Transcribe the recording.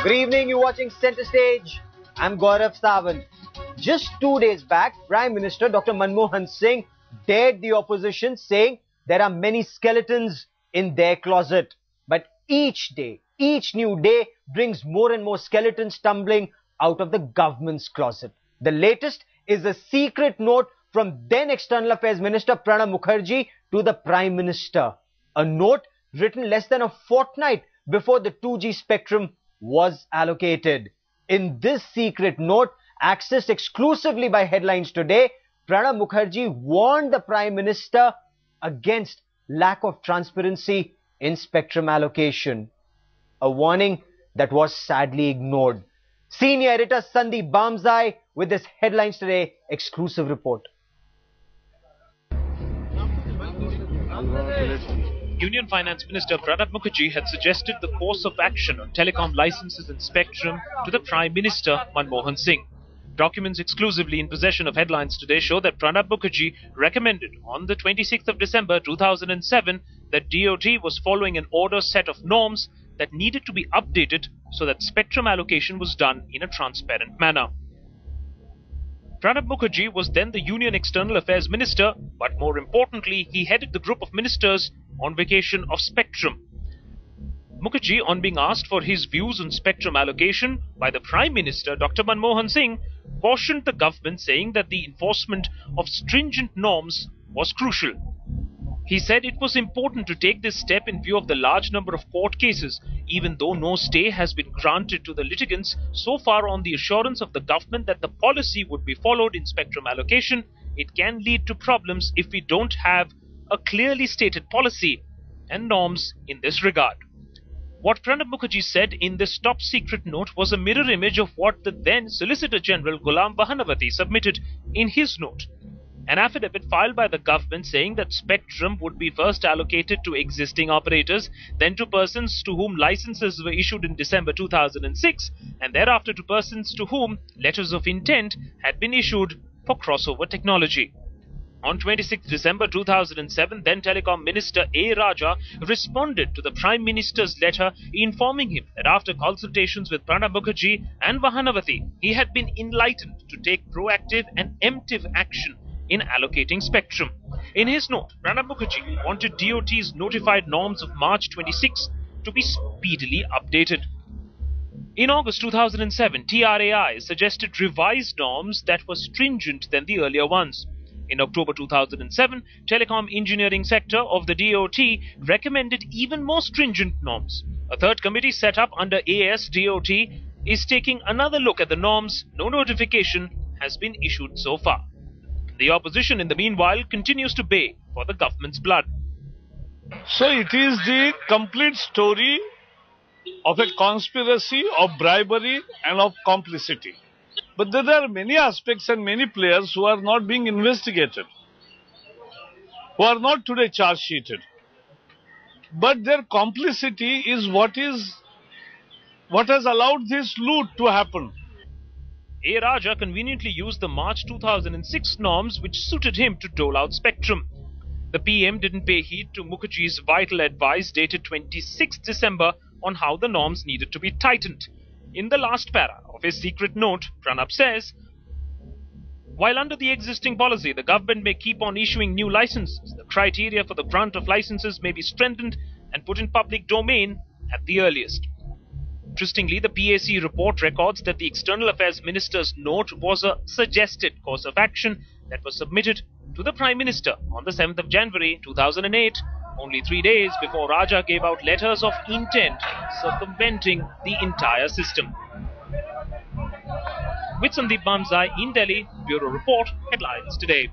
Good evening, you're watching Center Stage. I'm Gaurav Sawant. Just 2 days back, Prime Minister Dr. Manmohan Singh dared the opposition, saying there are many skeletons in their closet. But each day, each new day brings more and more skeletons tumbling out of the government's closet. The latest is a secret note from then External Affairs Minister Pranab Mukherjee to the Prime Minister. A note written less than a fortnight before the 2G spectrum was allocated. In this secret note, accessed exclusively by Headlines Today, Pranab Mukherjee warned the Prime Minister against lack of transparency in spectrum allocation. A warning that was sadly ignored. Senior editor Sandeep Bamzai with this Headlines Today exclusive report. Union Finance Minister Pranab Mukherjee had suggested the course of action on telecom licenses and spectrum to the Prime Minister Manmohan Singh. Documents exclusively in possession of Headlines Today show that Pranab Mukherjee recommended on the 26th of December 2007 that DoT was following an order set of norms that needed to be updated so that spectrum allocation was done in a transparent manner. Pranab Mukherjee was then the Union External Affairs Minister, but more importantly, he headed the group of ministers on vacation of spectrum. Mukherjee, on being asked for his views on spectrum allocation by the Prime Minister Dr. Manmohan Singh, cautioned the government, saying that the enforcement of stringent norms was crucial. He said it was important to take this step in view of the large number of court cases, even though no stay has been granted to the litigants so far on the assurance of the government that the policy would be followed in spectrum allocation. It can lead to problems if we don't have a clearly stated policy and norms in this regard. What Pranab Mukherjee said in this top secret note was a mirror image of what the then Solicitor General Ghulam Vahanavati submitted in his note. An affidavit filed by the government saying that spectrum would be first allocated to existing operators, then to persons to whom licenses were issued in December 2006, and thereafter to persons to whom letters of intent had been issued for crossover technology. On 26 December 2007, then Telecom Minister A. Raja responded to the Prime Minister's letter informing him that after consultations with Pranab Mukherjee and Vahanavati, he had been enlightened to take proactive and emptive action in allocating spectrum. In his note, Pranab Mukherjee wanted DoT's notified norms of March 26 to be speedily updated. In August 2007, TRAI suggested revised norms that were stringent than the earlier ones. In October 2007, Telecom Engineering Sector of the DoT recommended even more stringent norms. A third committee set up under ASDOT is taking another look at the norms. No notification has been issued so far. The opposition, in the meanwhile, continues to bay for the government's blood. So it is the complete story of a conspiracy, of bribery and of complicity. But there are many aspects and many players who are not being investigated, who are not today charge sheeted. But their complicity is what has allowed this loot to happen. A. Raja conveniently used the March 2006 norms which suited him to dole out spectrum. The PM didn't pay heed to Mukherjee's vital advice dated 26 December on how the norms needed to be tightened. In the last para of his secret note, Pranab says, while under the existing policy, the government may keep on issuing new licenses, the criteria for the grant of licenses may be strengthened and put in public domain at the earliest. Interestingly, the PAC report records that the External Affairs Minister's note was a suggested course of action that was submitted to the Prime Minister on the 7th of January 2008, only 3 days before Raja gave out letters of intent circumventing the entire system. With Sandeep Bamzai in Delhi, Bureau Report, Headlines Today.